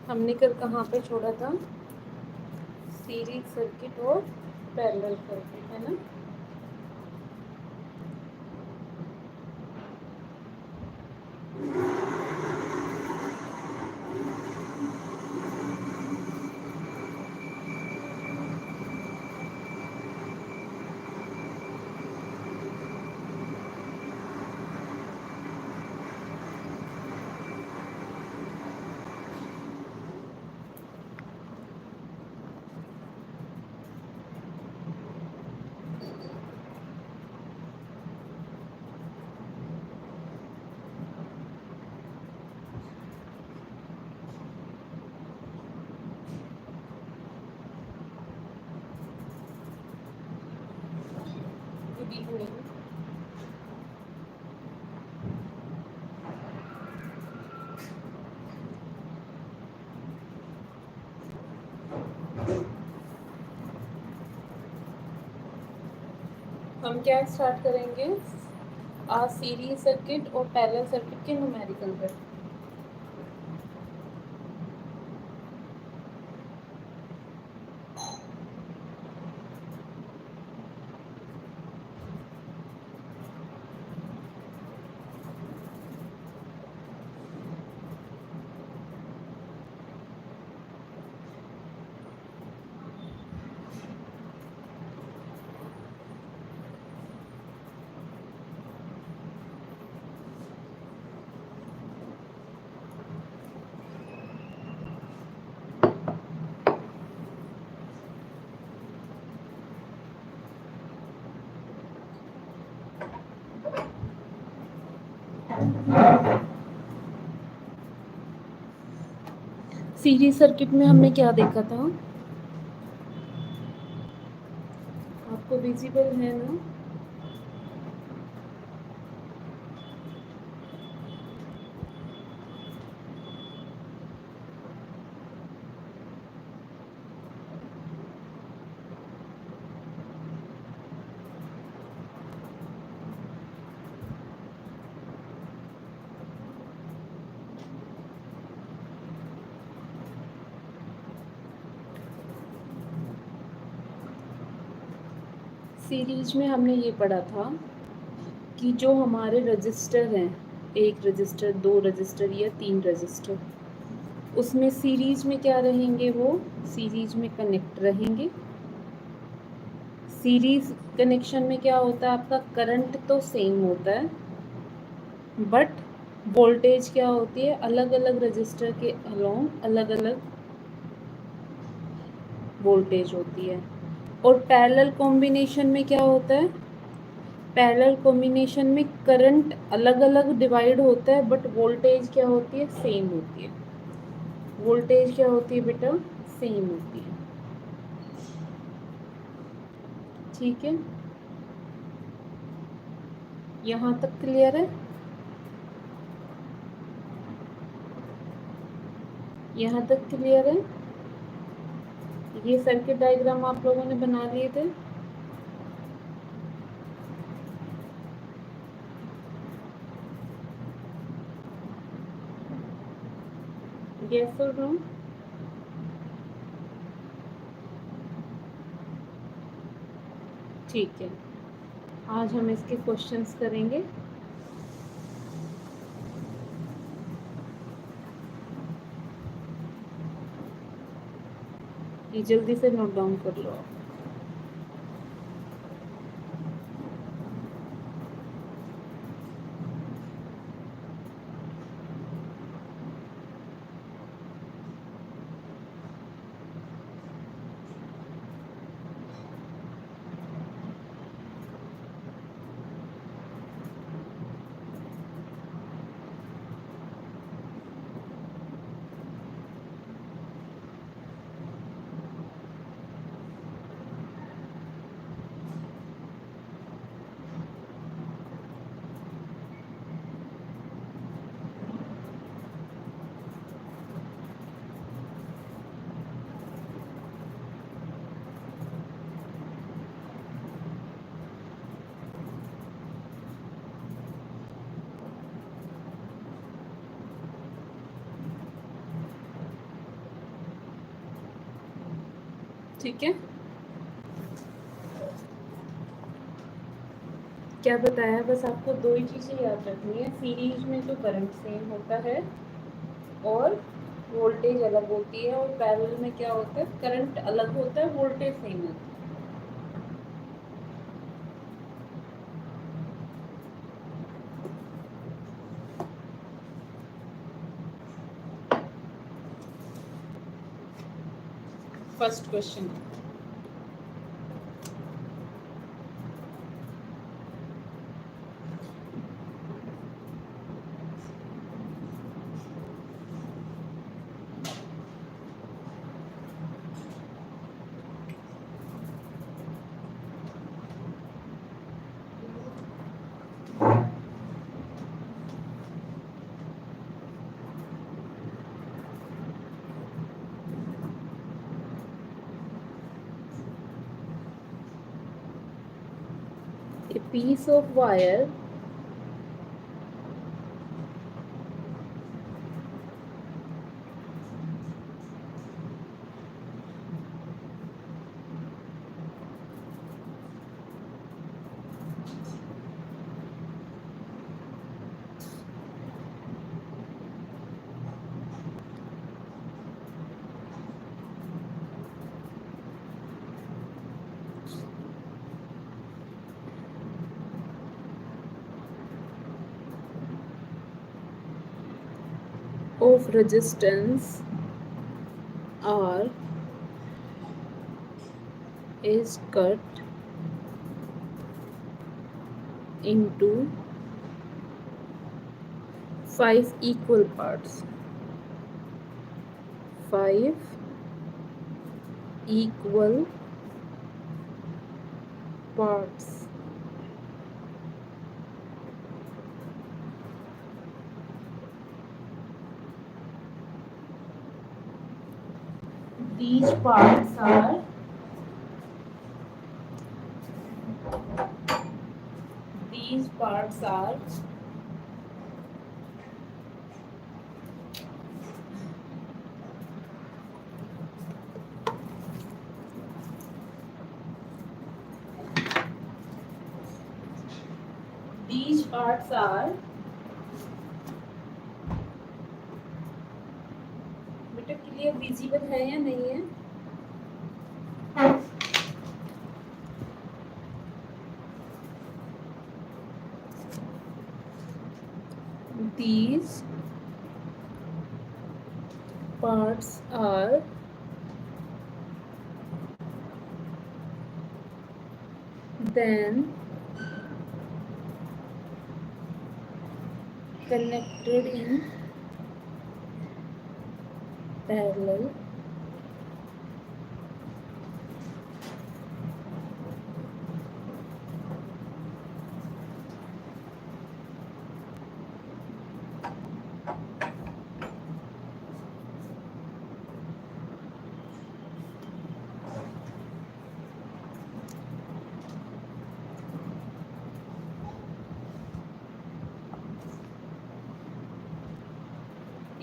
हमने कल कहाँ पे छोड़ा था? सीरीज सर्किट और पैरेलल सर्किट, है ना? Good evening. हम क्या स्टार्ट करेंगे? आज सीरीज सर्किट और पैरेलल सर्किट के न्यूमेरिकल पर। सीरीज सर्किट में हमने क्या देखा था? आपको विजिबल है ना? सीरीज में हमने ये पढ़ा था कि जो हमारे रजिस्टर हैं, 1 रजिस्टर, 2 रजिस्टर या 3 रजिस्टर, उसमें सीरीज में क्या रहेंगे? वो सीरीज में कनेक्ट रहेंगे। सीरीज कनेक्शन में क्या होता है? आपका करंट तो सेम होता है, बट वोल्टेज क्या होती है? अलग अलग रजिस्टर के अलोंग अलग अलग वोल्टेज होती है। और पैरेलल कॉम्बिनेशन में क्या होता है? पैरेलल कॉम्बिनेशन में करंट अलग अलग डिवाइड होता है, बट वोल्टेज क्या होती है? सेम होती है। वोल्टेज क्या होती है बेटा? सेम होती है। ठीक है, यहाँ तक क्लियर है? यहाँ तक क्लियर है? ये सर्किट डायग्राम आप लोगों ने बना लिए थे? यस और नो? ठीक है, आज हम इसके क्वेश्चंस करेंगे। ये जल्दी से नोट डाउन कर लो आप। ठीक है, क्या बताया, बस आपको दो ही चीज़ें याद रखनी है, सीरीज में तो करंट सेम होता है और वोल्टेज अलग होती है, और पैरेलल में क्या होता है, करंट अलग होता है, वोल्टेज सेम होता है। First question, a piece of wire of resistance R is cut into 5 equal parts. 5 equal parts. These parts are these parts are these parts are बेटा क्लियर विजिबल है या नहीं है? These parts are then connected in parallel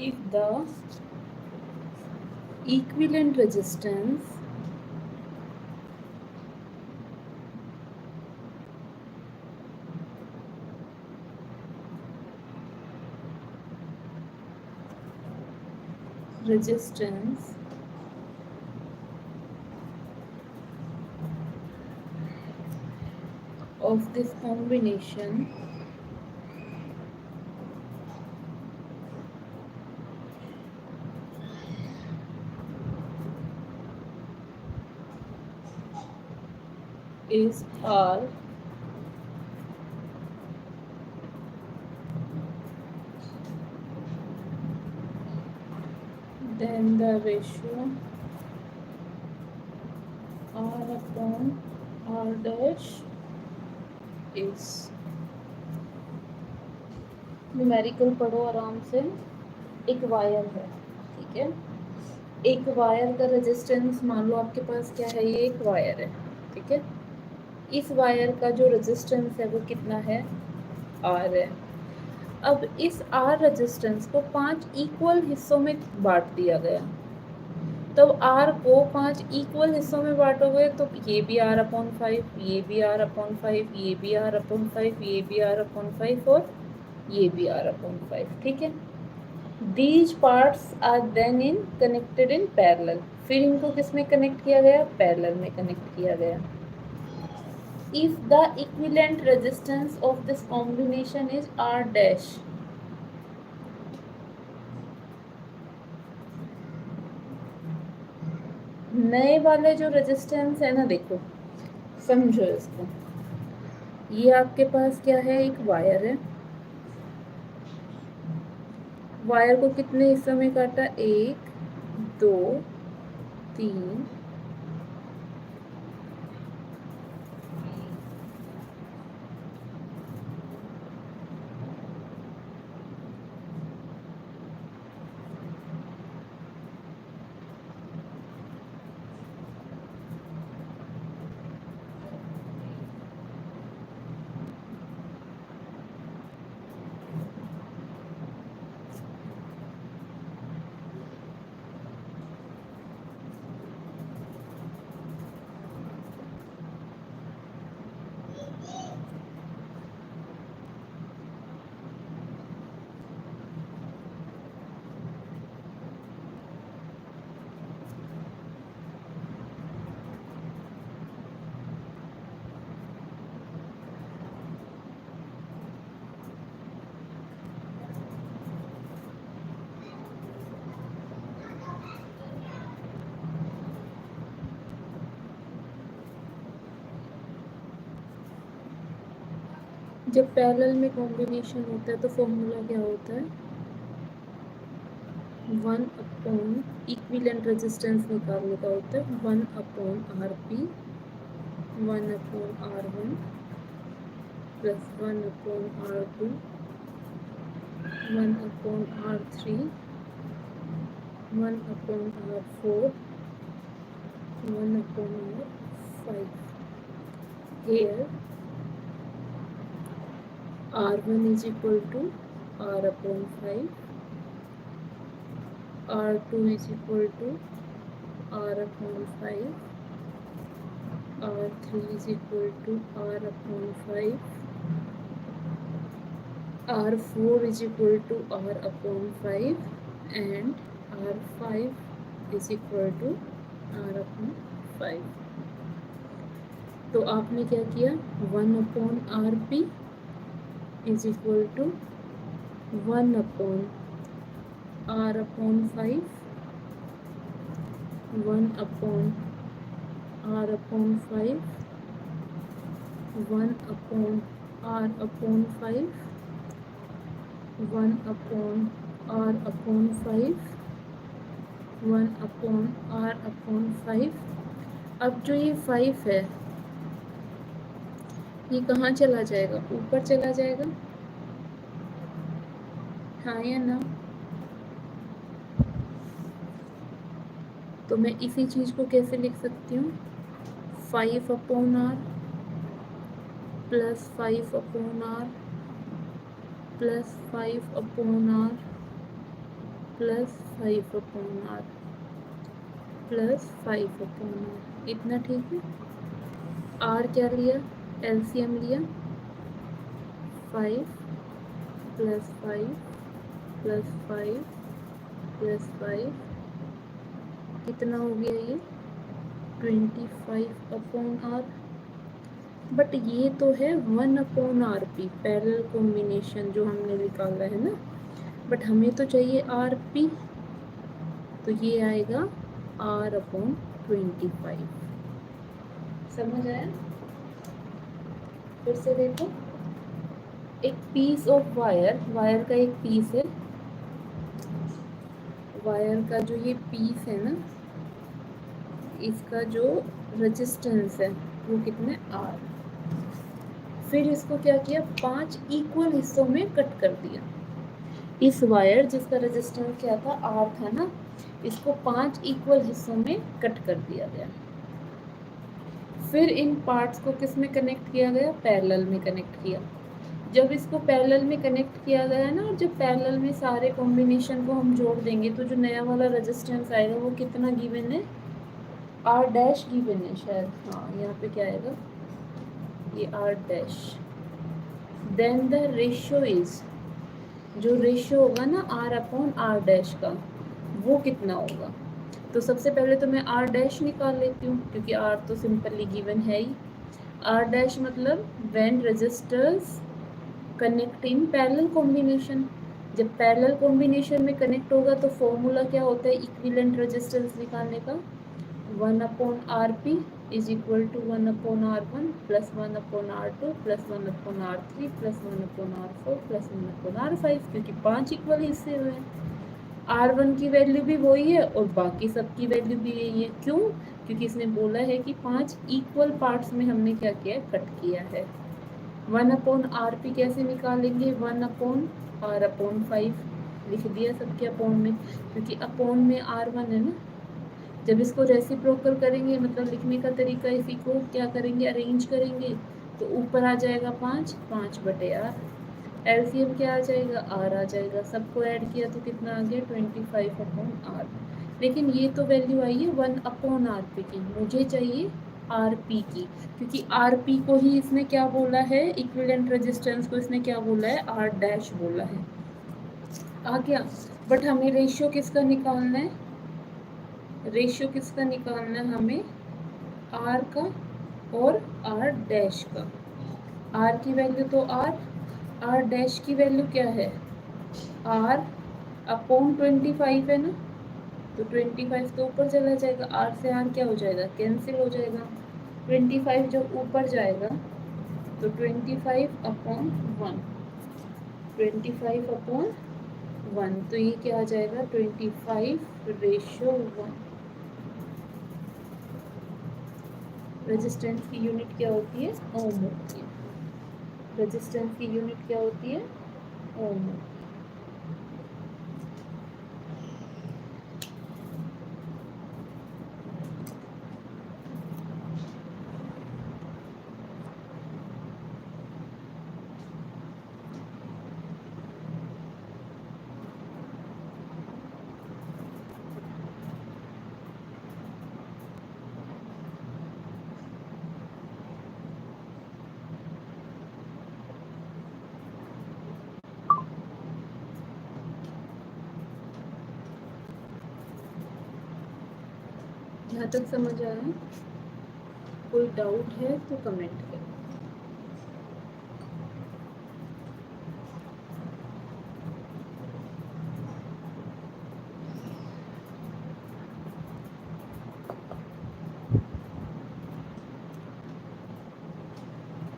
if the equivalent resistance of this combination is R, then the ratio R upon R dash is, numerical पढ़ो आराम से, एक wire है, ठीक है, एक वायर का रेजिस्टेंस मान लो आपके पास क्या है, ये एक वायर है, ठीक है, इस वायर का जो रेजिस्टेंस है वो कितना है, R है। अब इस R रेजिस्टेंस को 5 इक्वल हिस्सों में बांट दिया गया, तो आर को 5 इक्वल हिस्सों में बांटोगे तो ये भी r अपॉन 5, ये भी r अपॉन 5, ये भी r अपॉन 5, ये भी r अपॉन 5 और ये भी r अपॉन 5, ठीक है। These parts are then in connected in parallel. फिर इनको किस में कनेक्ट किया गया? पैरेलल में कनेक्ट किया गया। If the equivalent resistance of this combination is R dash, नए वाले जो रेजिस्टेंस है ना, देखो समझो इसको, ये आपके पास क्या है, एक वायर है, वायर को कितने हिस्सों में काटा, 1 2 3, जब पैरेलल में कॉम्बिनेशन होता है तो फॉर्मूला क्या होता है, 1 अपॉन इक्विवेलेंट रेजिस्टेंस निकालने का होता है, 1 upon RP, 1 upon R1 plus 1 upon R2, 1 upon R3, 1 upon R4, 1 upon R5. Here R1 is equal to R upon 5, R2 is equal to R upon 5, R3 is equal to R upon 5, R4 is equal to R upon 5 and R5 is equal to R upon 5. तो आपने क्या किया, 1 upon RP is equal to 1 upon R upon 5, 1 upon R upon 5, 1 upon R upon 5, 1 upon R upon 5, 1 upon R upon 5. अब जो ये 5 है ये कहाँ चला जाएगा, ऊपर चला जाएगा, हाँ या ना। तो मैं इसी चीज़ को कैसे लिख सकती हूँ, 5 upon R plus 5 upon R plus 5 upon R plus 5 upon R plus 5 upon R, इतना ठीक है। R क्या लिया, एलसीएम लिया, 5 प्लस 5 प्लस 5 प्लस 5, कितना हो गया ये, 25 अपॉन R। बट ये तो है 1 अपॉन RP, पैरेलल कॉम्बिनेशन जो हमने निकाला है ना, बट हमें तो चाहिए RP, तो ये आएगा R अपॉन 25। समझ आया? फिर से देखो, एक पीस ऑफ वायर, वायर का एक पीस है, वायर का जो ये पीस है ना, इसका जो रेजिस्टेंस है वो कितने, R। फिर इसको क्या किया, 5 इक्वल हिस्सों में कट कर दिया। इस वायर जिसका रेजिस्टेंस क्या था, R था ना, इसको 5 इक्वल हिस्सों में कट कर दिया गया। फिर इन पार्ट्स को किस में कनेक्ट किया गया, पैरेलल में कनेक्ट किया। जब इसको पैरेलल में कनेक्ट किया गया है ना, और जब पैरेलल में सारे कॉम्बिनेशन को हम जोड़ देंगे तो जो नया वाला रेजिस्टेंस आएगा वो कितना गिवन है, आर डैश गिवन है शायद, हाँ यहाँ पे क्या आएगा, ये R dash. Then the ratio is, जो रेशियो होगा ना आर अपॉन आर डैश का, वो कितना होगा। तो सबसे पहले तो मैं आर डैश निकाल लेती हूँ, क्योंकि आर तो सिंपली गिवन है ही। आर डैश मतलब when resistors connect in parallel combination. जब पैरेलल कॉम्बिनेशन में कनेक्ट होगा तो फॉर्मूला क्या होता है इक्विवेलेंट रेजिस्टेंस निकालने का, 1 upon R P is equal to 1 upon R one plus 1 upon R two plus 1 upon R three plus 1 upon R four plus 1 upon R five, क्योंकि 5 equal हिस्से हुए हैं। आर वन की वैल्यू भी वही है और बाकी सब की वैल्यू भी यही है। क्यों? क्योंकि इसने बोला है कि 5 इक्वल पार्ट्स में हमने क्या किया है, कट किया है। 1 अपॉन आर पी कैसे निकालेंगे, 1 अपॉन आर अपॉन 5 लिख दिया सबके अपॉन में, क्योंकि अपॉन में आर वन है ना। जब इसको रेसिप्रोकल करेंगे, मतलब लिखने का तरीका इसी को क्या करेंगे, अरेंज करेंगे, तो ऊपर आ जाएगा 5, 5/r। एलसीएम क्या आ जाएगा, आर आ जाएगा। सबको ऐड किया तो कितना आ गया, 25 अपॉन आर। लेकिन ये तो वैल्यू आई है 1 अपॉन आर पी की, मुझे चाहिए आर पी की, क्योंकि आर पी को ही इसने क्या बोला है, इक्विवेलेंट रेजिस्टेंस को इसने क्या बोला है, आर डैश बोला है। आ गया। बट हमें रेशियो किसका निकालना है, रेशियो किसका निकालना है हमें, आर का और आर डैश का। आर की वैल्यू तो आर डैश की वैल्यू क्या है, आर अपॉन 25 है ना, तो 25 तो ऊपर चला जाएगा, आर से आर क्या हो जाएगा, कैंसिल हो जाएगा। 25 जब ऊपर जाएगा तो 25 अपॉन 1, 25 अपॉन 1, तो ये क्या आ जाएगा, 25/1। रेजिस्टेंस की यूनिट क्या होती है, ओम होती है। रेजिस्टेंस की यूनिट क्या होती है, ओम। यहाँ तक समझ आया, कोई डाउट है तो कमेंट करें।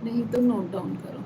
नहीं तो नोट डाउन करो।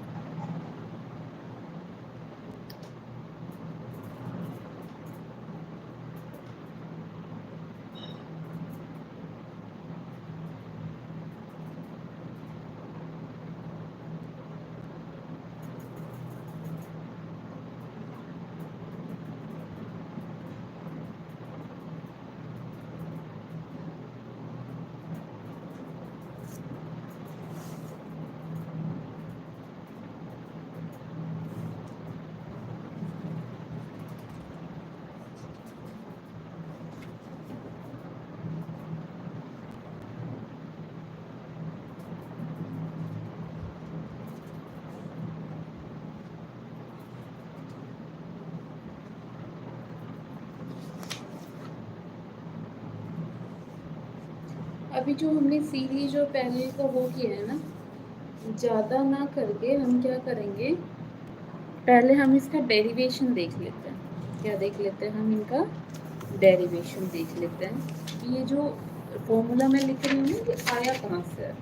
अभी जो हमने सीरीज और पैरेलल का वो किया है ना, ज़्यादा ना करके हम क्या करेंगे, पहले हम इसका डेरिवेशन देख लेते हैं। क्या देख लेते हैं हम, इनका डेरिवेशन देख लेते हैं। ये जो फॉर्मूला मैं लिख रही हूँ ना, ये आया कहाँ से है।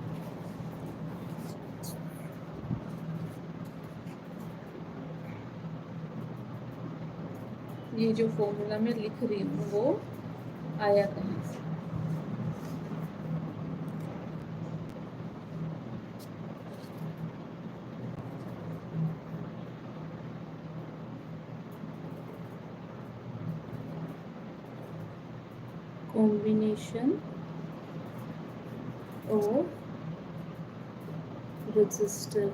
ये जो फॉर्मूला मैं लिख रही हूँ वो आया कहाँ से। कॉम्बिनेशन ऑफ रजिस्टर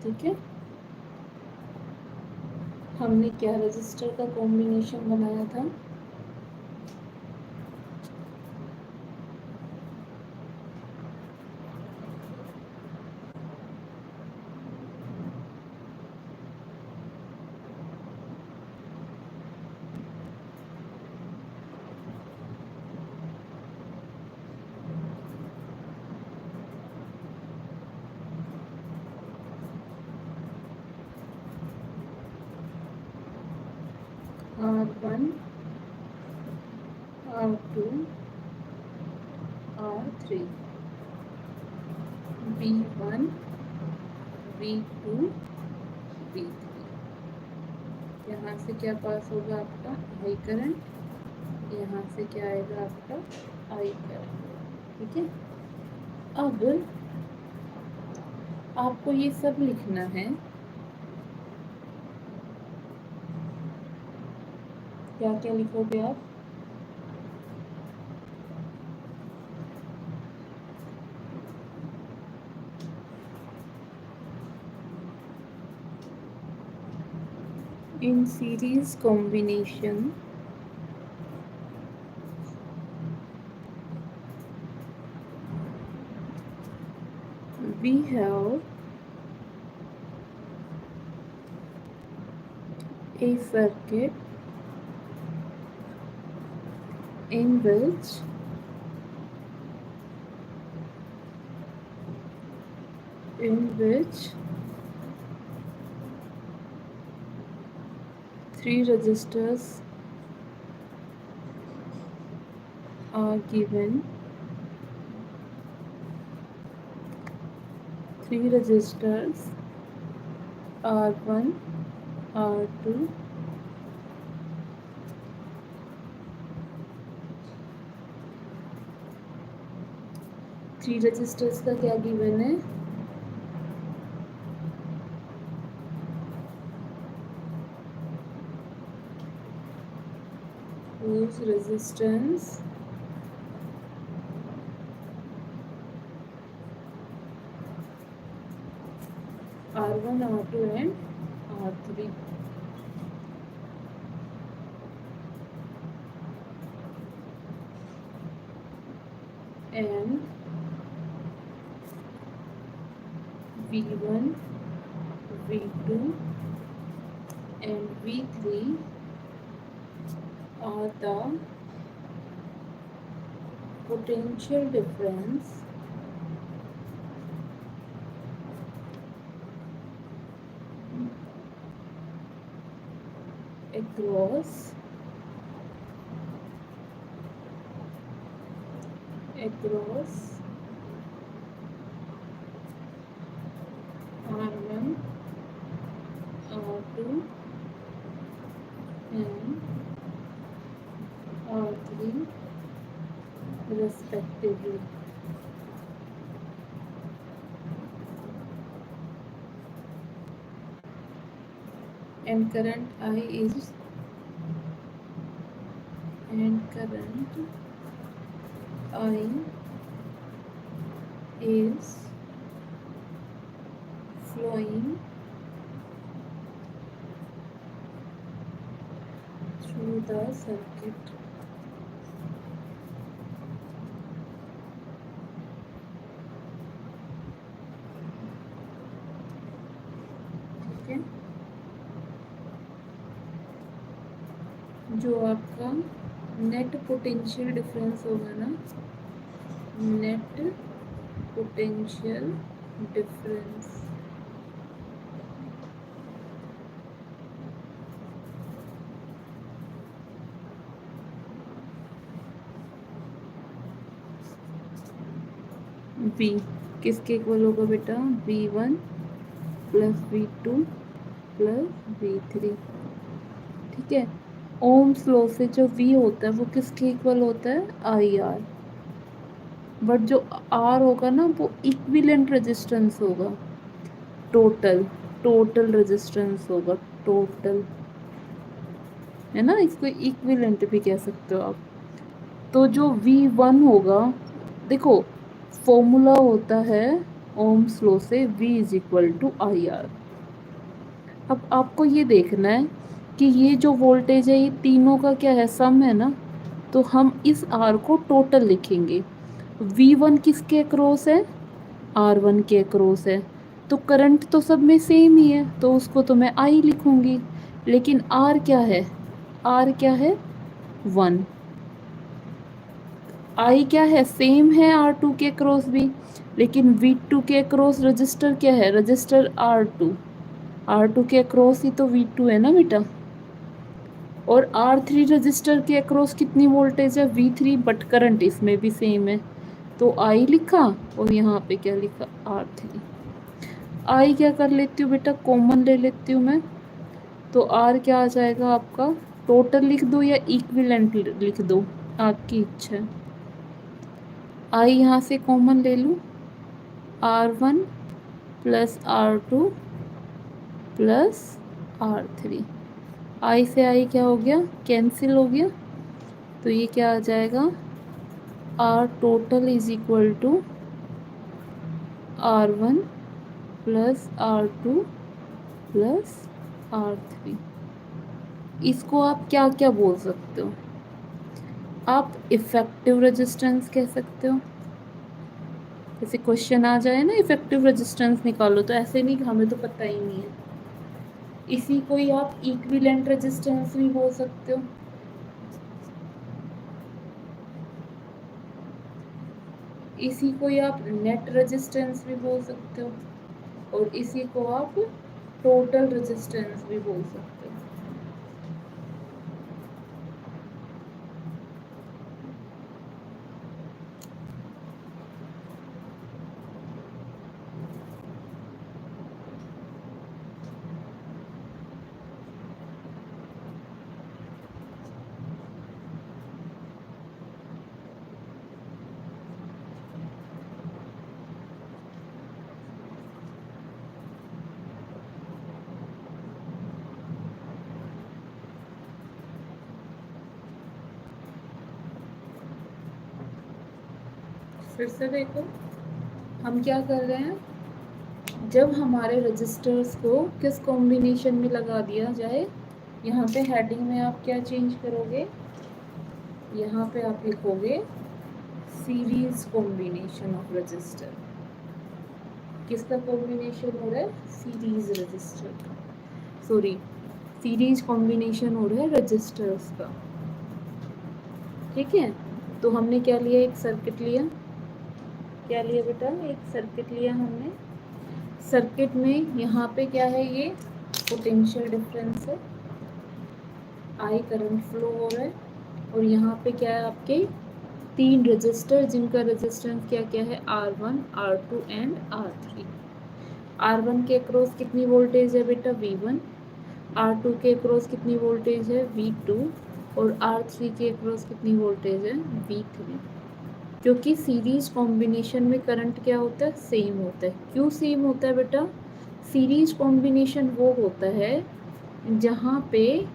ठीक है, हमने क्या रजिस्टर का कॉम्बिनेशन बनाया था? R1, R2, R3, V1, V2, V3। यहाँ से क्या पास होगा आपका? I current. यहाँ से क्या आएगा आपका? I current. ठीक है, अब आपको ये सब लिखना है। क्या क्या लिखोगे आप? In series combination, we have a circuit in which three resistors are given. Three resistors R1, R2, three resistors का क्या गिवन है? whose resistance R1, R2 and R3. And V1, V2 and V3 are the potential difference across R1, R2 and R3 respectively. And current I is flowing through the circuit. ठीक है, जो आपका net potential difference होगा ना, net potential difference V किसके equal होगा बेटा? V1 plus V2 plus V3। ठीक है, ओम्स लॉ से जो V होता है वो किसके इक्वल होता है? IR। बट जो R होगा ना वो इक्विवेलेंट रेजिस्टेंस होगा, टोटल रेजिस्टेंस होगा, टोटल, है ना, इसको इक्विवेलेंट भी कह सकते हो आप। तो जो V1 होगा, देखो फॉर्मूला होता है ओम्स लॉ से V is equal to I R. अब आपको ये देखना है कि ये जो वोल्टेज है ये तीनों का क्या है, सम है ना। तो हम इस R को टोटल लिखेंगे। V1 किसके अक्रॉस है, R1 के अक्रॉस है। तो करंट तो सब में सेम ही है, तो उसको तो मैं I लिखूंगी। लेकिन R क्या है, R क्या है 1। I क्या है, सेम है R2 के अक्रॉस भी। लेकिन V2 के अक्रॉस रजिस्टर क्या है, रजिस्टर R2। R2 के अक्रॉस ही तो V2 है ना बेटा। और R3 रजिस्टर के अक्रॉस कितनी वोल्टेज है, V3, बट करंट इसमें भी सेम है। तो I लिखा और यहाँ पे क्या लिखा, R3। I क्या कर लेती हूँ बेटा, कॉमन ले लेती हूँ मैं। तो R क्या आ जाएगा आपका, टोटल लिख दो या इक्विवेलेंट लिख दो, आपकी इच्छा है। I यहाँ से कॉमन ले लूँ, R1 plus R2 plus R3। I से I क्या हो गया, कैंसिल हो गया। तो ये क्या आ जाएगा, R total is equal to R1 plus R2 plus R3। इसको आप क्या क्या बोल सकते हो, आप इफेक्टिव रेजिस्टेंस कह सकते हो। जैसे क्वेश्चन आ जाए ना इफेक्टिव रेजिस्टेंस निकालो, तो ऐसे नहीं, हमें तो पता ही नहीं है। इसी को ही आप इक्विवेलेंट रेजिस्टेंस भी बोल सकते हो। इसी को ही आप नेट रेजिस्टेंस भी बोल सकते हो। और इसी को आप टोटल रेजिस्टेंस भी बोल सकते हो। फिर से देखो, हम क्या कर रहे हैं, जब हमारे रजिस्टर्स को किस कॉम्बिनेशन में लगा दिया जाए, यहाँ पे हेडिंग में आप क्या चेंज करोगे, यहाँ पे आप लिखोगे सीरीज कॉम्बिनेशन ऑफ रजिस्टर। किसका कॉम्बिनेशन हो रहा है, सीरीज रजिस्टर का, सॉरी सीरीज कॉम्बिनेशन हो रहा है रजिस्टर्स का। ठीक है, तो हमने क्या लिया, एक सर्किट लिया। क्या लिया बेटा, एक सर्किट लिया हमने। सर्किट में यहाँ पे क्या है, ये पोटेंशियल डिफरेंस है, आई करंट फ्लो हो रहा है। और यहाँ पे क्या है, आपके 3 रजिस्टर जिनका रेजिस्टेंस क्या क्या है, R1, R2 and R3। R1 के अक्रॉस कितनी वोल्टेज है बेटा, V1। R2 के अक्रॉस कितनी वोल्टेज है, V2। और R3 के अक्रॉस कितनी वोल्टेज है, V3। क्योंकि सीरीज कॉम्बिनेशन में करंट क्या होता है, सेम होता है। क्यों सेम होता है बेटा, सीरीज कॉम्बिनेशन वो होता है जहाँ पे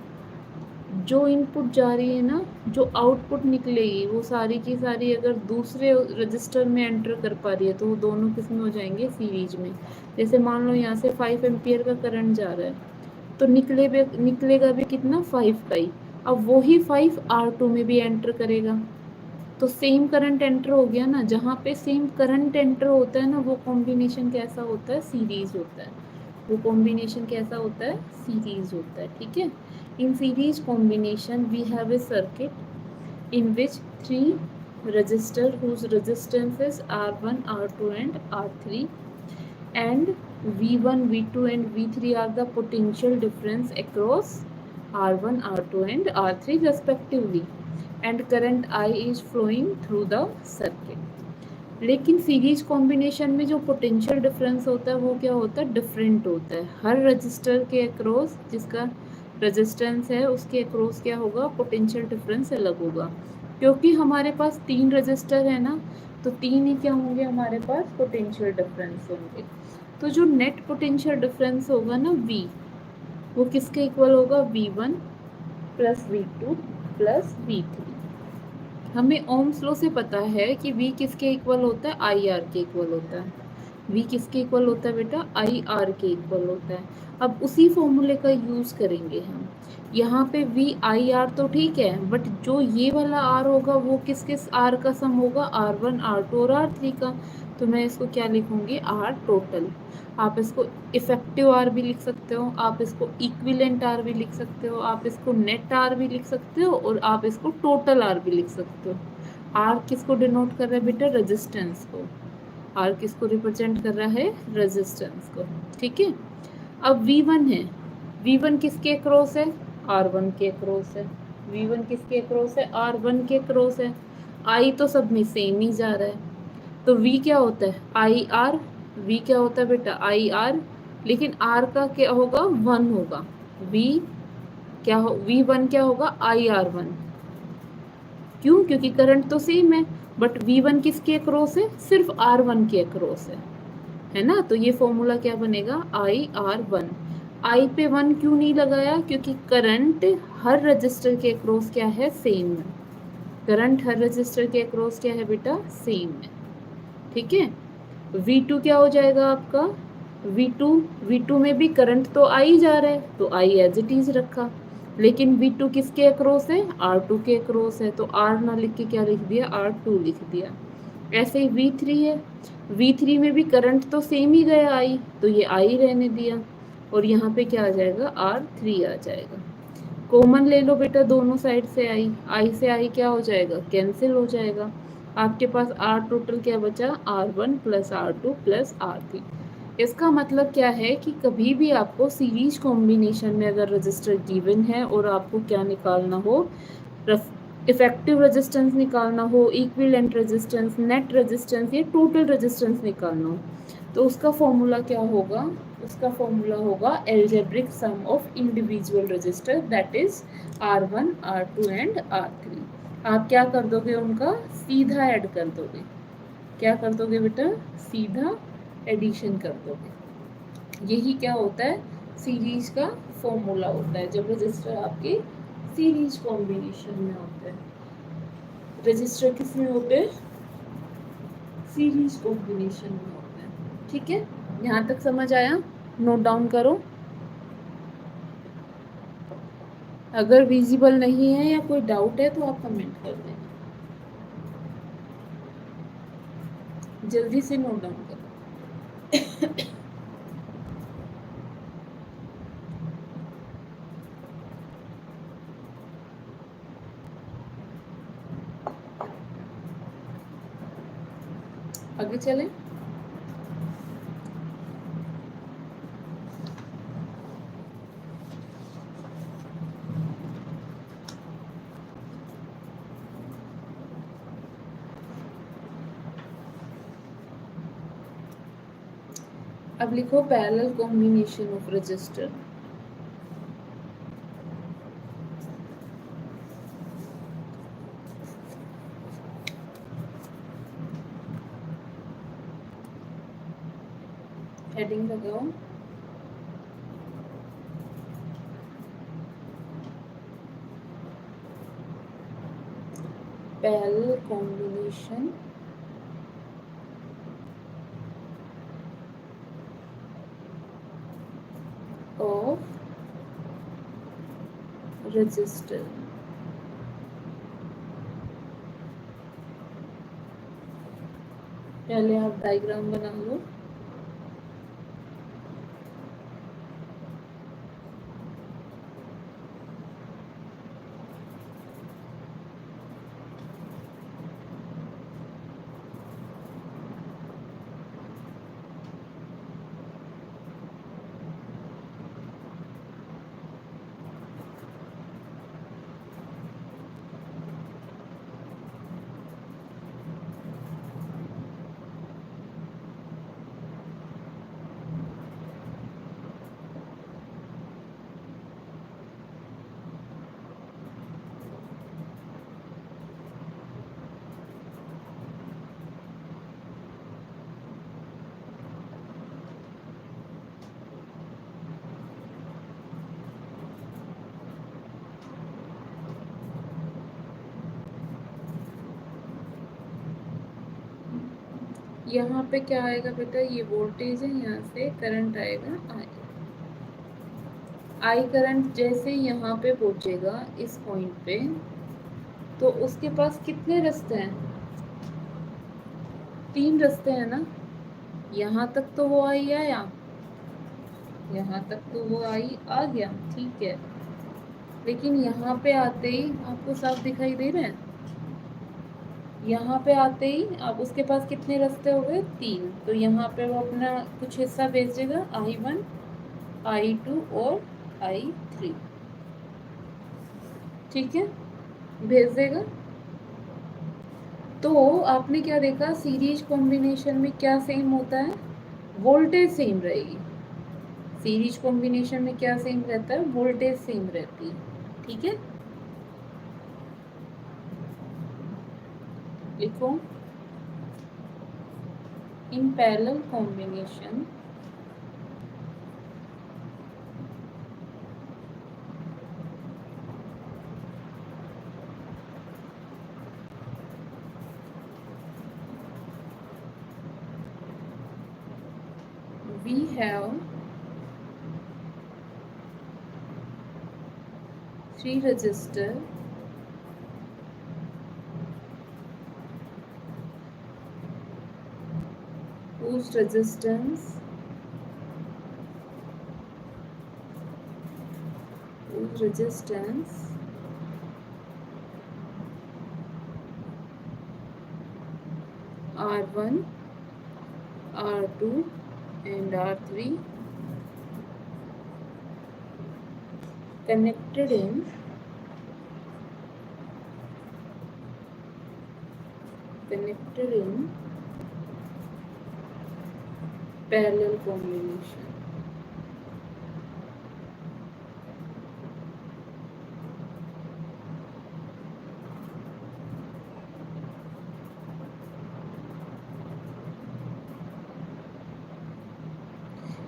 जो इनपुट जा रही है ना, जो आउटपुट निकलेगी वो सारी की सारी अगर दूसरे रजिस्टर में एंटर कर पा रही है, तो वो दोनों किस में हो जाएंगे, सीरीज में। जैसे मान लो यहाँ से 5 एम्पियर का करंट जा रहा है, तो निकलेगा भी कितना, 5 का ही। अब वही 5 R2 में भी एंटर करेगा, तो सेम करंट एंटर हो गया ना। जहाँ पे सेम करंट एंटर होता है ना, वो कॉम्बिनेशन कैसा होता है, सीरीज होता है। वो कॉम्बिनेशन कैसा होता है, सीरीज होता है। ठीक है, in series combination we have a circuit in which 3 resistor whose resistances R1, R2 and R3 and V1, V2 and V3 are the potential difference across R1, R2 and R3 respectively, and current I is flowing through the circuit। लेकिन series combination में जो potential difference होता है वो क्या होता है, different होता है। हर रजिस्टर के अक्रॉस जिसका रेजिस्टेंस है उसके अक्रॉस क्या होगा, पोटेंशियल डिफरेंस अलग होगा। क्योंकि हमारे पास 3 रजिस्टर है ना, तो 3 ही क्या होंगे हमारे पास, पोटेंशियल डिफरेंस होंगे। तो जो नेट पोटेंशियल डिफरेंस होगा ना V, वो किसके इक्वल होगा, V1 plus V2 plus V3। हमें ओम्स लॉ से पता है कि V किसके इक्वल होता है, IR के इक्वल होता है। v किसके इक्वल होता है बेटा, आई आर के इक्वल होता है। अब उसी फॉर्मूले का यूज करेंगे हम। यहाँ पे v आई आर तो ठीक है, बट जो ये वाला r होगा वो किस किस r का सम होगा, r1 r2 और r3 का। तो मैं इसको क्या लिखूंगी, r टोटल। आप इसको इफेक्टिव आर भी लिख सकते हो, आप इसको इक्विलेंट आर भी लिख सकते हो, आप इसको नेट आर भी लिख सकते हो, और आप इसको टोटल आर भी लिख सकते हो। आर किसको डिनोट कर रहा है बेटा, रेजिस्टेंस को। आर किसको रिप्रेजेंट कर रहा है, रेजिस्टेंस को। ठीक है। अब V1 है, V1 किसके अक्रॉस है, R1 के अक्रॉस है। V1 किसके अक्रॉस है, R1 के अक्रॉस है। I तो सब में सेम ही जा रहा है, तो V क्या होता है, आई आर। V क्या होता है बेटा, आई आर। लेकिन R का क्या होगा, 1 होगा। V क्या हो, V1 क्या होगा, आई आर 1। क्यों, क्योंकि करंट तो सेम है, बट V1 किसके अक्रॉस है, सिर्फ R1 के अक्रॉस है ना। तो ये फॉर्मूला क्या बनेगा, आई आर 1। आई पे 1 क्यों नहीं लगाया, क्योंकि करंट हर रजिस्टर के अक्रॉस क्या है, सेम है। करंट हर रजिस्टर के अक्रॉस क्या है बेटा, सेम है। ठीक है। V2 क्या हो जाएगा आपका, V2, V2 में भी करंट तो आ ही जा रहा है, तो I एज इट इज रखा। लेकिन V2 किसके अक्रॉस है, R2 के अक्रॉस है, तो R ना लिख के क्या लिख दिया, R2 लिख दिया। ऐसे ही V3 है, V3 में भी करंट तो सेम ही गया I, तो ये I रहने दिया, और यहाँ पे क्या आ जाएगा, R3 आ जाएगा। कॉमन ले लो बेटा दोनों साइड से, I से I क्या हो जाएगा, कैंसिल हो जाएगा। आपके पास R टोटल क्या बचा, R1 plus R2 plus R3। इसका मतलब क्या है कि कभी भी आपको सीरीज कॉम्बिनेशन में अगर रजिस्टर गिवन है और आपको क्या निकालना हो, इफेक्टिव रेजिस्टेंस निकालना हो, इक्विवेलेंट रेजिस्टेंस, नेट रेजिस्टेंस, या टोटल रेजिस्टेंस निकालना हो, तो उसका फॉर्मूला क्या होगा, उसका फॉर्मूला होगा algebraic sum of individual register, that is R1 R2 and R3। आप क्या कर दोगे, उनका सीधा ऐड कर दोगे। क्या कर दोगे बेटा, सीधा एडिशन कर दोगे। यही क्या होता है, सीरीज का फॉर्मूला होता है, जब रजिस्टर आपके सीरीज कॉम्बिनेशन में होते हैं। रजिस्टर किस में होते हैं, सीरीज कॉम्बिनेशन में होते हैं। ठीक है, यहाँ तक समझ आया, नोट डाउन करो। अगर विजिबल नहीं है या कोई डाउट है तो आप कमेंट कर देना, जल्दी से नोट डाउन करो। आगे चलें। अब लिखो parallel combination of register. Heading लगाओ, पैरेलल कॉम्बिनेशन ऑफ रजिस्टर। पहले आप डायग्राम बना लो। यहाँ पे क्या आएगा बेटा, ये वोल्टेज है, यहाँ से करंट आएगा आई। आई करंट जैसे यहाँ पे पहुंचेगा इस पॉइंट पे, तो उसके पास कितने रास्ते हैं, 3 रास्ते हैं ना। यहाँ तक तो वो आई आया, यहाँ तक तो वो आई आ गया, ठीक है। लेकिन यहाँ पे आते ही आपको साफ दिखाई दे रहे हैं, यहाँ पे आते ही अब उसके पास कितने रास्ते हो गए, 3। तो यहाँ पे वो अपना कुछ हिस्सा भेजेगा, I1, I2 और I3, ठीक है, भेज देगा। तो आपने क्या देखा, सीरीज कॉम्बिनेशन में क्या सेम होता है, वोल्टेज सेम रहेगी। सीरीज कॉम्बिनेशन में क्या सेम रहता है, वोल्टेज सेम रहती है, ठीक है। लिखो, इन parallel combination we have 3 resistor whose resistance R1, R2 and R3 connected in parallel combination.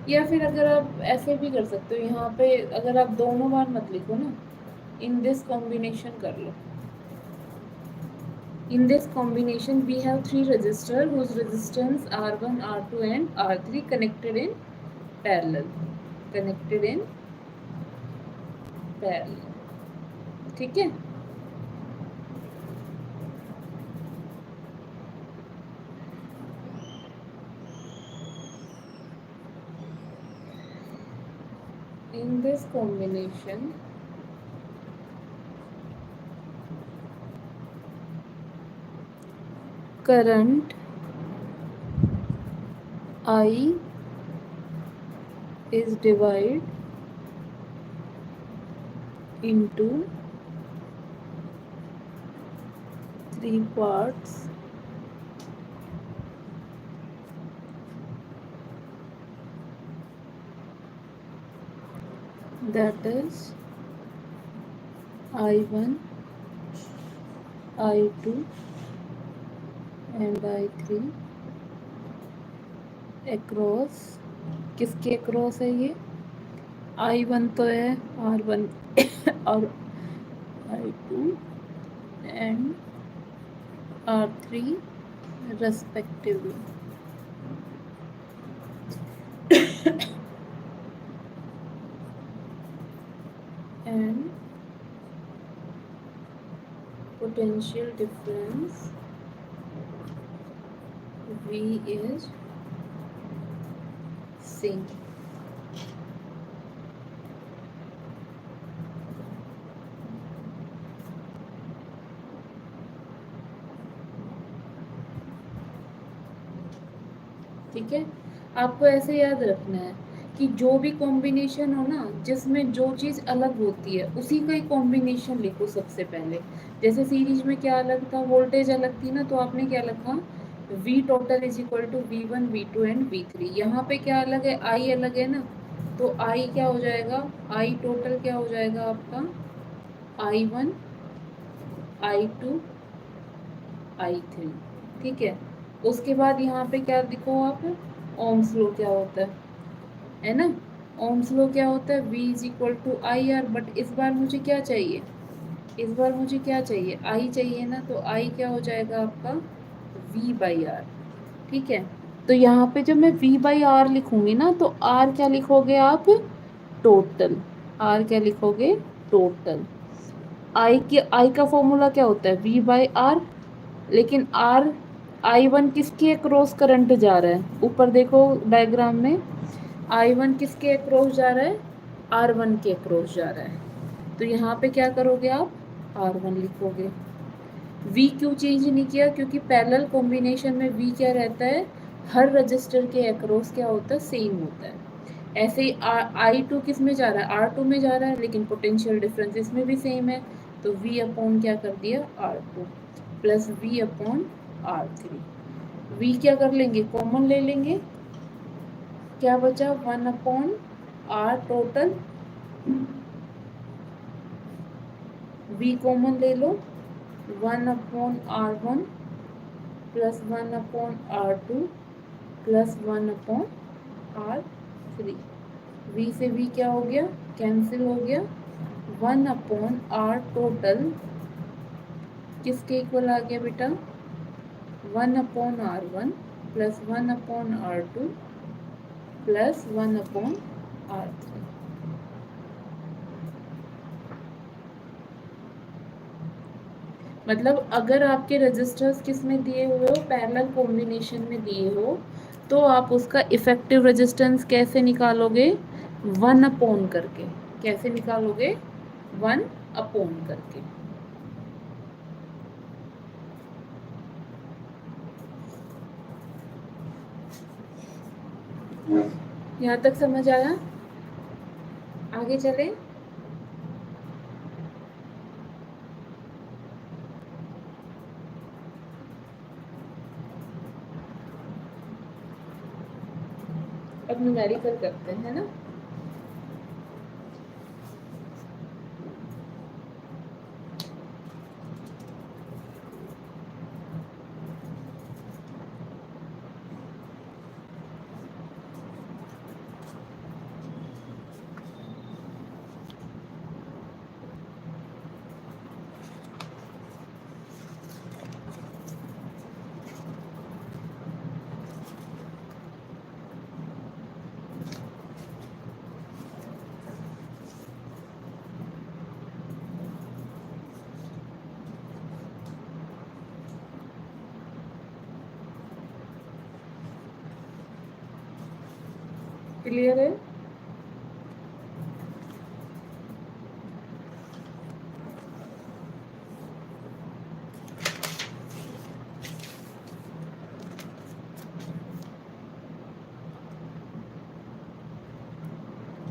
या फिर अगर आप ऐसे भी कर सकते हो, यहाँ पे अगर आप दोनों बार मत लिखो ना, इन दिस कॉम्बिनेशन कर लो। In this combination we have 3 resistors whose resistance R1, R2 and R3 connected in parallel, ठीक है। In this combination current I is divided into 3 parts, that is I1, I2 and I3 across, किसके across है ये, I1 तो है R1 और I2 and R3 respectively, and potential difference V is same. ठीक है, आपको ऐसे याद रखना है कि जो भी कॉम्बिनेशन हो ना, जिसमें जो चीज़ अलग होती है उसी का ही कॉम्बिनेशन लिखो सबसे पहले। जैसे सीरीज में क्या अलग था, वोल्टेज अलग थी ना, तो आपने क्या लिखा, V total is equal to V1, V2 and V3। यहाँ पे क्या अलग है, I अलग है ना, तो I क्या हो जाएगा, I टोटल क्या हो जाएगा आपका, I1, I2, I3, ठीक है। उसके बाद यहाँ पे क्या लिखो आप, ओम्स लॉ क्या होता है ना, ओम्स लॉ क्या होता है, V is equal to I R. But इस बार मुझे क्या चाहिए, इस बार मुझे क्या चाहिए, I चाहिए ना, तो I क्या हो जाएगा आपका V बाई आर, ठीक है। तो यहाँ पे जब मैं V बाई आर लिखूंगी ना, तो R क्या लिखोगे आप? टोटल। R क्या लिखोगे? टोटल। आई का फॉर्मूला क्या होता है? V by R. लेकिन आर, I1 किसके अक्रॉस करंट जा रहा है? ऊपर देखो डायग्राम में, I1 किसके अक्रॉस जा रहा है? R1 के अक्रॉस जा रहा है। तो यहाँ पे क्या करोगे आप? R1 लिखोगे। V क्यों चेंज नहीं किया? क्योंकि पैरेलल कॉम्बिनेशन में V क्या रहता है? हर रजिस्टर के अक्रॉस क्या होता है? सेम होता है। ऐसे ही I2 किस में जा रहा है? R2 में जा रहा है, लेकिन पोटेंशियल डिफरेंस इसमें भी सेम है। तो V अपॉन क्या कर दिया? R2 plus V upon R3। V क्या कर लेंगे? कॉमन ले लेंगे। क्या बचा? 1 upon R total. V common ले लो। 1 upon R1 plus 1 upon R2 plus 1 upon R3। V से V क्या हो गया? कैंसिल हो गया। 1 अपॉन R टोटल किसके इक्वल आ गया बेटा? 1 upon R1 plus 1 upon R2 plus 1 upon R3। मतलब अगर आपके रजिस्टर्स किस में दिए हुए हो? पैरेलल कॉम्बिनेशन में दिए हो, तो आप उसका इफेक्टिव रेजिस्टेंस कैसे निकालोगे? 1 अपॉन करके। कैसे निकालोगे? 1 अपॉन करके। यहाँ तक समझ आया? आगे चले। अब न्यूमेरिकल करते हैं ना। क्लियर है?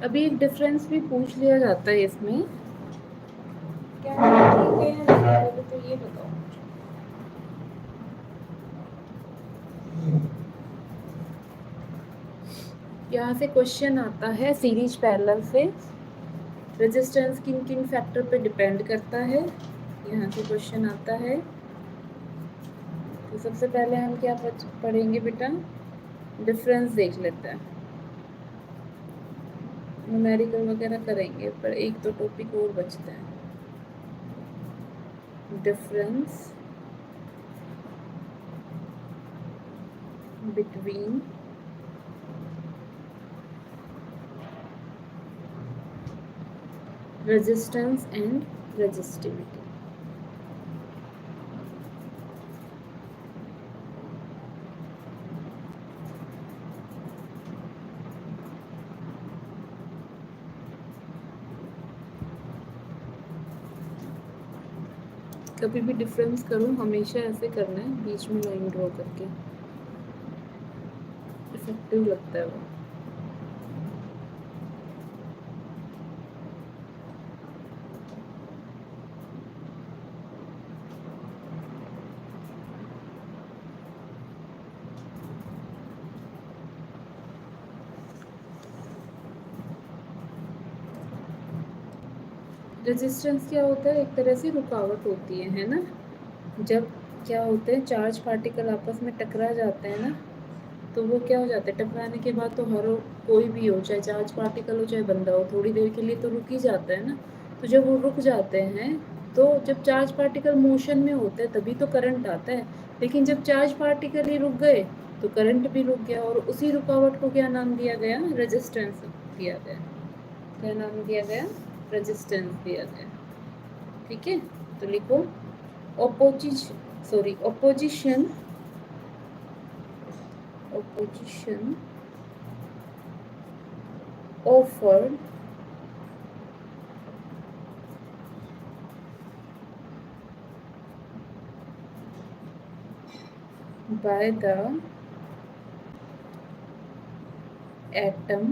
अभी एक डिफरेंस भी पूछ लिया जाता है इसमें। क्या ठीक है या नहीं, तो ये बताओ। यहाँ से क्वेश्चन आता है सीरीज पैरेलल से, रेजिस्टेंस किन किन फैक्टर पे डिपेंड करता है। यहाँ से क्वेश्चन आता है। तो सबसे पहले हम क्या पढ़ेंगे बेटा? डिफरेंस देख लेते हैं। न्यूमेरिकल वगैरह करेंगे, पर एक तो टॉपिक और बचता है। Difference between resistance and resistivity. कभी भी डिफरेंस करो, हमेशा ऐसे करना है, बीच में लाइन ड्रॉ करके। इफेक्टिव लगता है वो। रेजिस्टेंस क्या होता है? एक तरह से रुकावट होती है ना। जब क्या होते हैं, चार्ज पार्टिकल आपस में टकरा जाते हैं ना, तो वो क्या हो जाता है, टकराने के बाद तो हर कोई भी हो, चाहे चार्ज पार्टिकल हो चाहे बंदा हो, थोड़ी देर के लिए तो रुक ही जाता है ना। तो जब वो रुक जाते हैं, तो जब चार्ज पार्टिकल मोशन में होते हैं तभी तो करंट आता है। लेकिन जब चार्ज पार्टिकल ही रुक गए, तो करंट भी रुक गया, और उसी रुकावट को क्या नाम दिया गया? रेजिस्टेंस दिया गया। क्या नाम दिया गया? रेजिस्टेंस दिया गया। ठीक है, तो लिखो opposition offered by the atom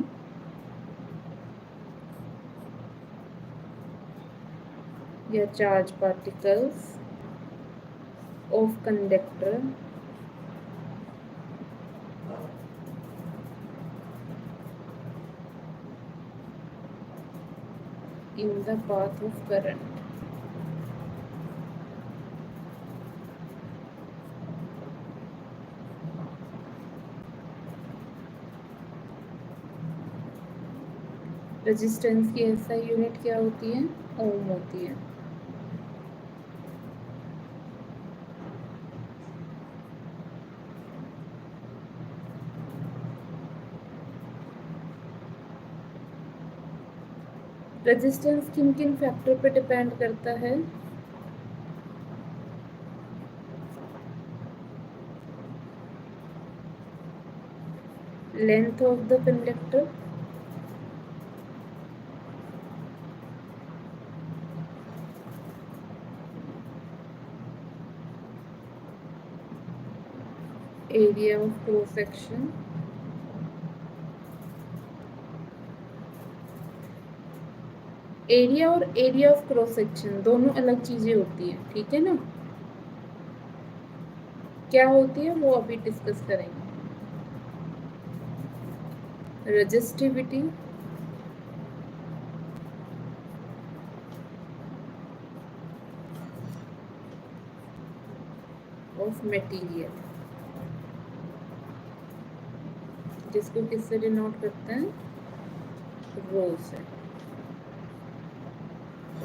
या charge particles of conductor in the path of current। Resistance की एसआई यूनिट क्या होती है? ओम होती है। रेजिस्टेंस किन किन फैक्टर पे डिपेंड करता है? Length of the conductor, area of cross section, area और एरिया ऑफ क्रॉस सेक्शन दोनों अलग चीजें होती हैं, ठीक है ना? क्या होती है वो अभी डिस्कस करेंगे। रेजिस्टिविटी, ऑफ मटेरियल, जिसको किससे डिनोट करते हैं? रो से।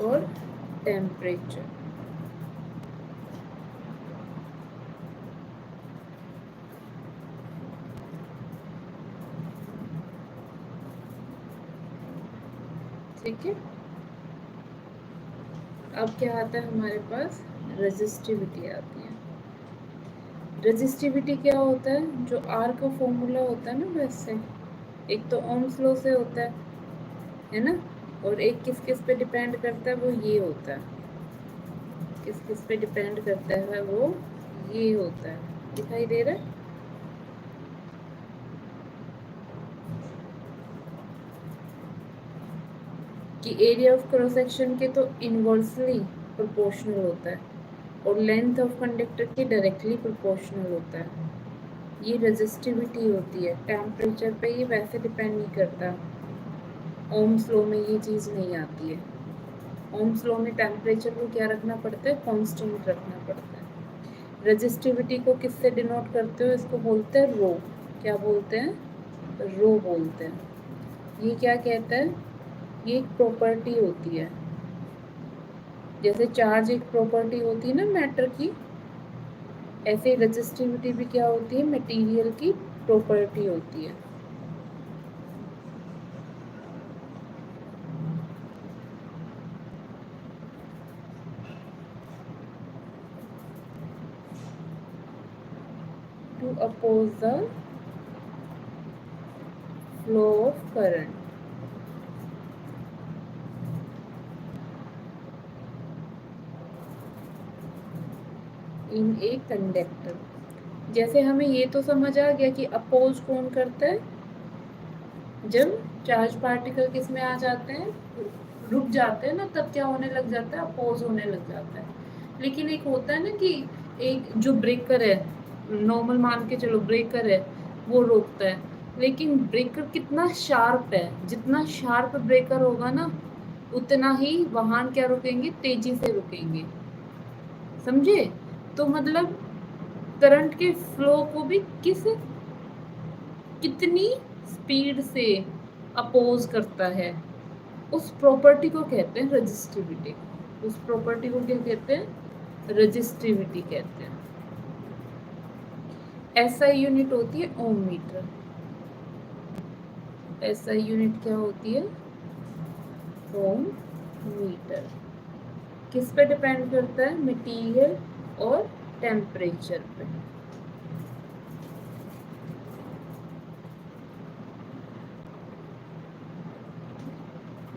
और टेम्परेचर, ठीक है। अब क्या आता है हमारे पास? रेजिस्टिविटी आती है। रेजिस्टिविटी क्या होता है? जो आर का फॉर्मूला होता है ना, वैसे एक तो ओम्स लॉ से होता है ना, और एक किस किस पे डिपेंड करता है? वो ये होता है। किस किस पे डिपेंड करता है? वो ये होता है। दिखाई दे रहा है? कि एरिया ऑफ क्रॉस सेक्शन के तो इनवर्सली प्रोपोर्शनल होता है, और लेंथ ऑफ कंडक्टर के डायरेक्टली प्रोपोर्शनल होता है। ये रेजिस्टिविटी होती है। टेम्परेचर पे ये वैसे डिपेंड नहीं करता। ओम्स लॉ में ये चीज़ नहीं आती है। ओम्स लॉ में टेम्परेचर को क्या रखना पड़ता है? कांस्टेंट रखना पड़ता है। रेजिस्टिविटी को किससे डिनोट करते हो? इसको बोलते हैं रो। क्या बोलते हैं? रो बोलते हैं। ये क्या कहता है? ये एक प्रॉपर्टी होती है। जैसे चार्ज एक प्रॉपर्टी होती है ना मैटर की, ऐसे रेजिस्टिविटी भी क्या होती है? मटेरियल की प्रॉपर्टी होती है। To oppose the flow of current, in a conductor. जैसे हमें ये तो समझ आ गया कि अपोज कौन करता है? जब चार्ज पार्टिकल किस में आ जाते हैं? रुक जाते हैं ना, तब क्या होने लग जाता है? अपोज होने लग जाता है। लेकिन एक होता है ना कि एक जो ब्रेकर है, नॉर्मल मान के चलो ब्रेकर है, वो रोकता है। लेकिन ब्रेकर कितना शार्प है, जितना शार्प ब्रेकर होगा ना, उतना ही वाहन क्या रुकेंगे? तेजी से रुकेंगे। समझे? तो मतलब करंट के फ्लो को भी कितनी स्पीड से अपोज करता है, उस प्रॉपर्टी को कहते हैं रेजिस्टिविटी। उस प्रॉपर्टी को क्या कहते हैं? रेजिस्टिविटी कहते हैं। एसआई यूनिट होती है ओम मीटर। एसआई यूनिट क्या होती है? ओम मीटर। किस पे डिपेंड करता है? मटेरियल और टेम्परेचर पे।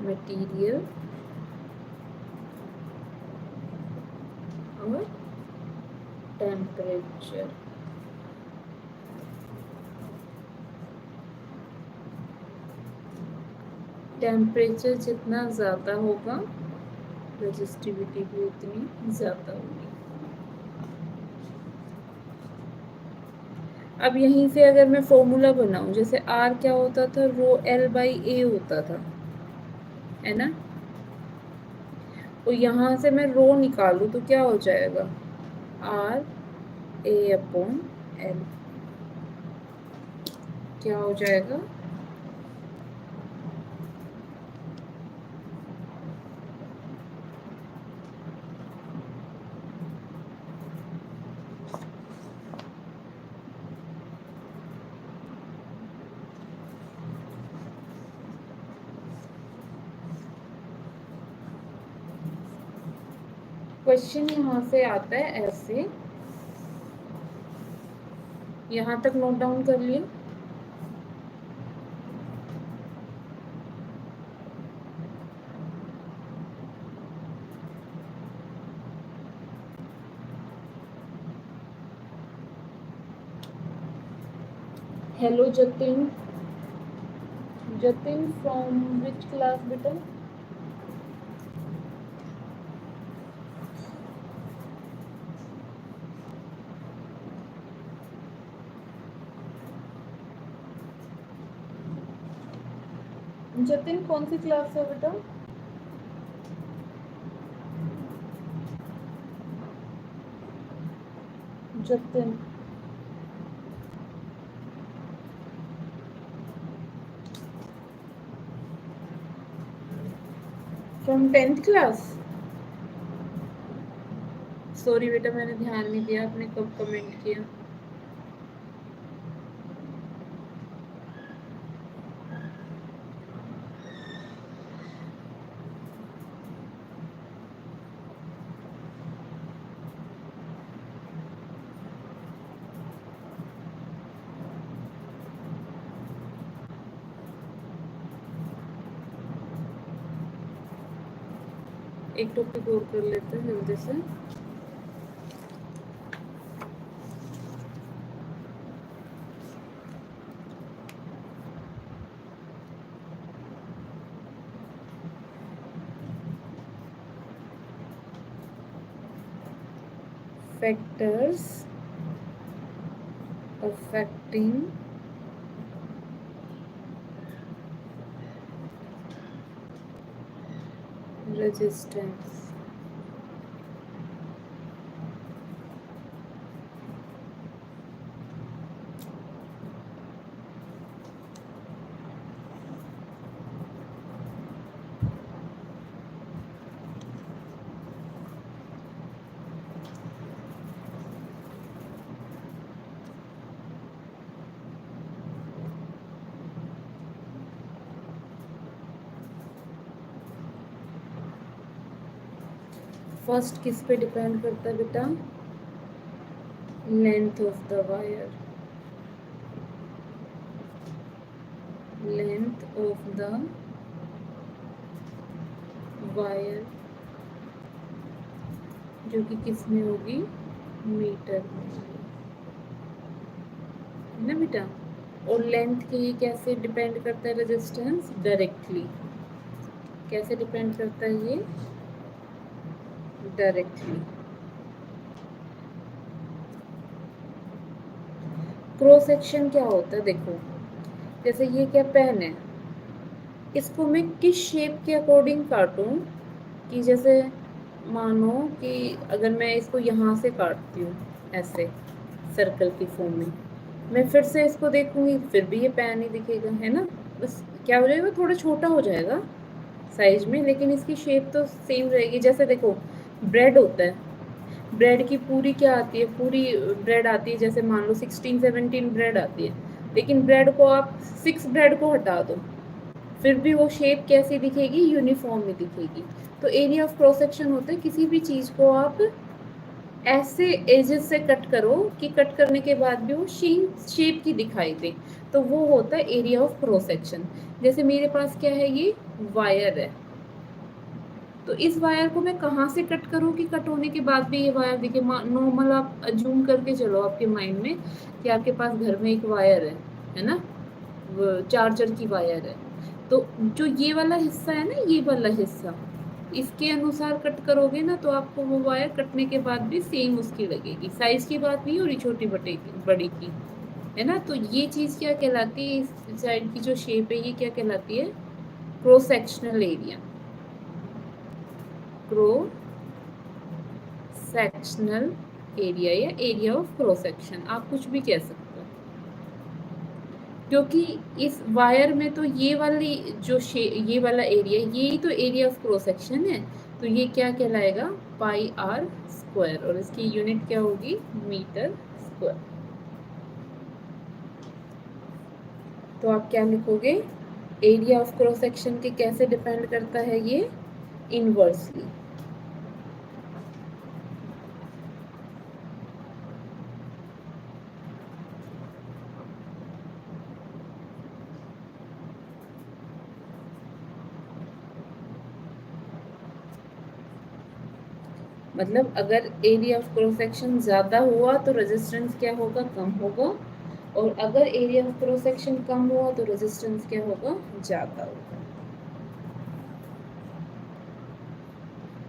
मटेरियल और टेम्परेचर। टेम्परेचर जितना ज़्यादा होगा रेजिस्टिविटी भी उतनी ज़्यादा होगी। अब यहीं से अगर मैं फॉर्मूला बनाऊं, जैसे आर क्या होता था? रो एल बाई ए होता था, है ना? तो यहाँ से मैं रो निकालूं तो क्या हो जाएगा? R A upon L. क्या हो जाएगा? क्वेश्चन यहाँ से आता है ऐसे, यहाँ तक नोट डाउन कर लिया? Hello Jatin. Jatin from which class बेटा? जतिन कौन सी क्लास है बेटा? Jatin from 10th class. Sorry बेटा, मैंने ध्यान नहीं दिया आपने कब कमेंट किया। एक टॉपिक और कर लेते हैं जल्दी से। Factors affecting resistance. फर्स्ट किस पे डिपेंड करता है बेटा? Length of the wire. Length of the wire जो कि किस में होगी? मीटर में होगी, है ना बेटा? और लेंथ के ये कैसे डिपेंड करता है रेजिस्टेंस? डायरेक्टली। कैसे डिपेंड करता है ये? डायरेक्टली। क्रॉस सेक्शन क्या होता है? देखो, जैसे ये क्या पेन है, इसको मैं किस शेप के अकॉर्डिंग काटूं? कि जैसे मानो कि अगर मैं इसको यहाँ से काटती हूँ ऐसे सर्कल की फॉर्म में, मैं फिर से इसको देखूंगी फिर भी ये पेन ही दिखेगा, है ना? बस क्या हो जाएगा, थोड़ा छोटा हो जाएगा साइज में, लेकिन इसकी शेप तो सेम रहेगी। जैसे देखो, ब्रेड होता है, ब्रेड की पूरी क्या आती है, पूरी ब्रेड आती है, जैसे मान लो 16-17 ब्रेड आती है, लेकिन ब्रेड को आप 6 ब्रेड को हटा दो, फिर भी वो शेप कैसी दिखेगी, यूनिफॉर्म में दिखेगी। तो एरिया ऑफ क्रॉस सेक्शन होता है किसी भी चीज़ को आप ऐसे एजेस से कट करो कि कट करने के बाद भी वो शेप की दिखाई दे, तो वो होता है एरिया ऑफ क्रॉस सेक्शन। जैसे मेरे पास क्या है, ये वायर है, तो इस वायर को मैं कहाँ से कट करूँ कि कट होने के बाद भी ये वायर दिखे। नॉर्मल आप अज्यूम करके चलो आपके माइंड में कि आपके पास घर में एक वायर है ना, चार्जर की वायर है, तो जो ये वाला हिस्सा है ना, ये वाला हिस्सा, इसके अनुसार कट करोगे ना, तो आपको वो वायर कटने के बाद भी सेम उसकी लगेगी। साइज की बात नहीं हो रही छोटी बड़ी की, है ना। तो ये चीज़ क्या कहलाती है, इस साइड की जो शेप है ये क्या कहलाती है, cross sectional area. Cross sectional area या एरिया ऑफ क्रॉस सेक्शन, आप कुछ भी कह सकते हो, क्योंकि इस वायर में तो ये वाली जो ये वाला एरिया, ये तो एरिया ऑफ क्रॉस सेक्शन है, तो ये क्या कहलाएगा, पाई आर स्क्वायर, और इसकी यूनिट क्या होगी, मीटर स्क्वायर। तो आप क्या लिखोगे, एरिया ऑफ क्रॉस सेक्शन के कैसे डिपेंड करता है ये, इनवर्सली। मतलब अगर एरिया ऑफ क्रॉस सेक्शन ज़्यादा हुआ तो रेजिस्टेंस क्या होगा, कम होगा, और अगर एरिया ऑफ क्रॉस सेक्शन कम हुआ तो रेजिस्टेंस क्या होगा, ज़्यादा होगा।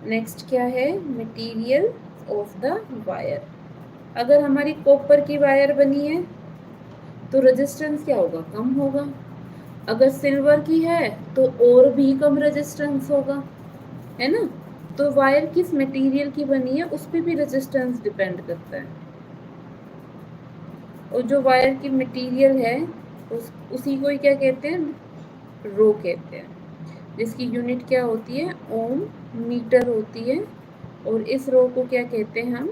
नेक्स्ट क्या है, मटेरियल ऑफ द वायर। अगर हमारी कॉपर की वायर बनी है तो रेजिस्टेंस क्या होगा, कम होगा। अगर सिल्वर की है तो और भी कम रेजिस्टेंस होगा, है ना। तो वायर किस मटेरियल की बनी है उस पर भी रेजिस्टेंस डिपेंड करता है, और जो वायर की मटेरियल है उसी को ही क्या कहते हैं, रो कहते हैं, जिसकी यूनिट क्या होती है, ओम मीटर होती है, और इस रो को क्या कहते हैं हम,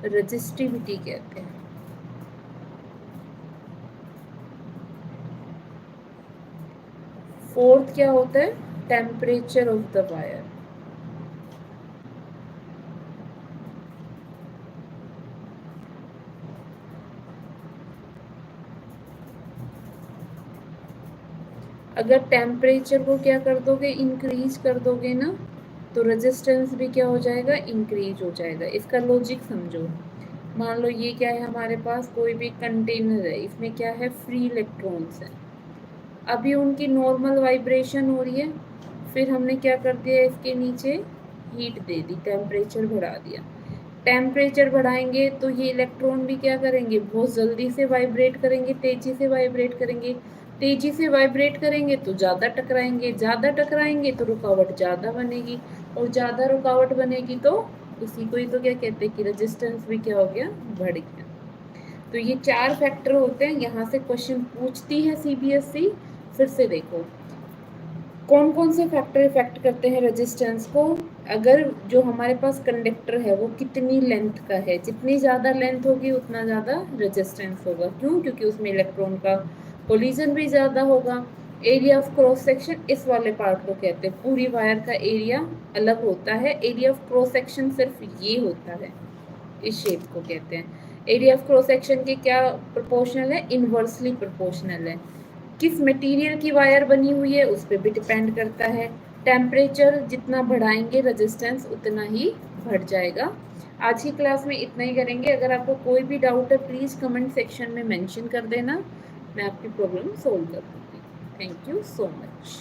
रेजिस्टिविटी कहते हैं। फोर्थ क्या होता है, टेम्परेचर ऑफ द वायर। अगर टेम्परेचर को क्या कर दोगे, इंक्रीज कर दोगे ना, तो रेजिस्टेंस भी क्या हो जाएगा, इंक्रीज हो जाएगा। इसका लॉजिक समझो, मान लो ये क्या है, हमारे पास कोई भी कंटेनर है, इसमें क्या है, फ्री इलेक्ट्रॉन्स है। अभी उनकी नॉर्मल वाइब्रेशन हो रही है, फिर हमने क्या कर दिया, इसके नीचे हीट दे दी, टेम्परेचर बढ़ा दिया। टेम्परेचर बढ़ाएंगे तो ये इलेक्ट्रॉन भी क्या करेंगे, बहुत जल्दी से वाइब्रेट करेंगे, तेजी से वाइब्रेट करेंगे। तेजी से वाइब्रेट करेंगे तो ज़्यादा टकराएंगे, ज़्यादा टकराएंगे तो रुकावट ज़्यादा बनेगी, और ज़्यादा रुकावट बनेगी तो उसी को ही तो क्या कहते हैं कि रेजिस्टेंस भी क्या हो गया, बढ़ गया। तो ये 4 फैक्टर होते हैं, यहाँ से क्वेश्चन पूछती है सीबीएसई। फिर से देखो कौन कौन से फैक्टर इफेक्ट करते हैं रेजिस्टेंस को। अगर जो हमारे पास कंडक्टर है वो कितनी लेंथ का है, जितनी ज़्यादा लेंथ होगी उतना ज़्यादा रेजिस्टेंस होगा। क्यों, क्योंकि उसमें इलेक्ट्रॉन का कोलिजन भी ज़्यादा होगा। एरिया ऑफ क्रॉस सेक्शन इस वाले पार्ट को कहते हैं, पूरी वायर का एरिया अलग होता है, एरिया ऑफ क्रॉस सेक्शन सिर्फ ये होता है, इस शेप को कहते हैं। एरिया ऑफ क्रॉस सेक्शन के क्या प्रोपोर्शनल है, इनवर्सली प्रोपोर्शनल है। किस मटेरियल की वायर बनी हुई है उस पर भी डिपेंड करता है। टेम्परेचर जितना बढ़ाएंगे रेजिस्टेंस उतना ही बढ़ जाएगा। आज की क्लास में इतना ही करेंगे। अगर आपको कोई भी डाउट है प्लीज़ कमेंट सेक्शन में मेंशन कर देना, मैं आपकी प्रॉब्लम सोल्व कर दूँगी। Thank you so much.